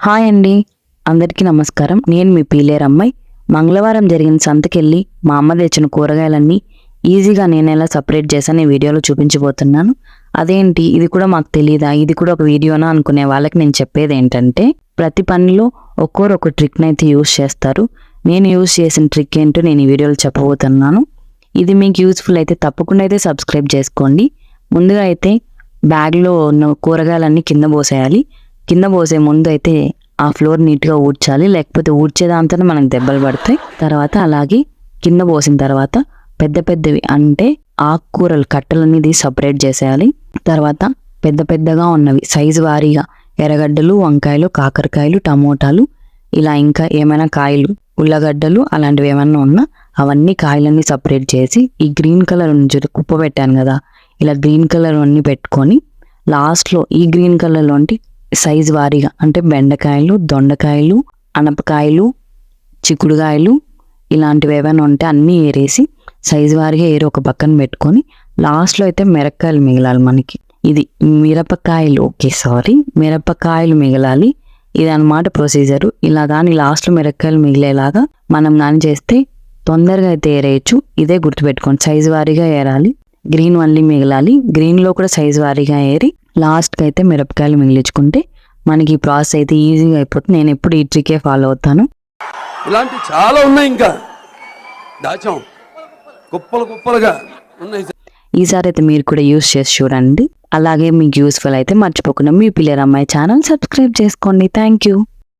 Hi అండి, అందరికీ నమస్కారం. నేను మీ పీలేరు అమ్మాయి. మంగళవారం జరిగిన సంతకెళ్ళి మా అమ్మ తెచ్చిన కూరగాయలన్నీ ఈజీగా నేను ఎలా సపరేట్ చేశాను ఈ వీడియోలో చూపించబోతున్నాను. అదేంటి, ఇది కూడా మాకు తెలియదా, ఇది కూడా ఒక వీడియోనా అనుకునే వాళ్ళకి నేను చెప్పేది ఏంటంటే, ప్రతి పనిలో ఒక్కొరు ఒక ట్రిక్ని అయితే యూస్ చేస్తారు. నేను యూస్ చేసిన ట్రిక్ ఏంటో నేను ఈ వీడియోలో చెప్పబోతున్నాను. ఇది మీకు యూస్ఫుల్ అయితే తప్పకుండా అయితే సబ్స్క్రైబ్ చేసుకోండి. ముందుగా అయితే బ్యాగ్లో ఉన్న కూరగాయలన్నీ కింద పోసేయాలి. కింద పోసే ముందు అయితే ఆ ఫ్లోర్ నీట్గా ఊడ్చాలి, లేకపోతే ఊడ్చేదాంతో మనకు దెబ్బలు పడతాయి. తర్వాత అలాగే కింద పోసిన తర్వాత పెద్ద పెద్దవి అంటే ఆకుకూరలు కట్టలన్నీ సపరేట్ చేసేయాలి. తర్వాత పెద్ద పెద్దగా ఉన్నవి సైజు వారీగా ఎర్రగడ్డలు, వంకాయలు, కాకరకాయలు, టమోటాలు, ఇలా ఇంకా ఏమైనా కాయలు, ఉల్లగడ్డలు అలాంటివి ఏమైనా ఉన్నా అవన్నీ కాయలన్నీ సపరేట్ చేసి ఈ గ్రీన్ కలర్ నుంచి కుప్ప పెట్టాను కదా, ఇలా గ్రీన్ కలర్ అన్నీ పెట్టుకొని లాస్ట్లో ఈ గ్రీన్ కలర్లోంటి సైజు వారీగా అంటే బెండకాయలు, దొండకాయలు, అనపకాయలు, చిక్కుడుకాయలు ఇలాంటివి ఏమైనా ఉంటే అన్నీ ఏరేసి సైజు వారీగా ఏరి ఒక పక్కన పెట్టుకొని లాస్ట్లో అయితే మిరపకాయలు మిగలాలి మనకి. ఇది మిరపకాయలు మిగలాలి. ఇది అన్నమాట ప్రొసీజరు. ఇలా కానీ లాస్ట్లో మిరపకాయలు మిగిలేలాగా మనం కానీ చేస్తే తొందరగా అయితే ఏరేయచ్చు. ఇదే గుర్తుపెట్టుకోండి, సైజు వారీగా ఏరాలి. గ్రీన్ మళ్ళీ మిగలాలి, గ్రీన్లో కూడా సైజు వారీగా ఏరి లాస్ట్కి అయితే మిరపకాయలు మిగిలించుకుంటే మనకి ఈ ప్రాసెస్ అయితే ఈజీగా అయిపోతుంది. నేను ఎప్పుడు ఈ ట్రికే ఫాలో అవుతాను. ఇలాంటి చాలా ఉన్నాయి, ఇంకా దాచాం కుప్పలుగా ఉన్నాయి. ఈసారి అయితే మీరు కూడా యూస్ చేసి చూడండి. అలాగే మీకు యూస్ఫుల్ అయితే మర్చిపోకుండా మీ పిల్లర్ అమ్మాయి ఛానల్ సబ్స్క్రైబ్ చేసుకోండి. Thank you.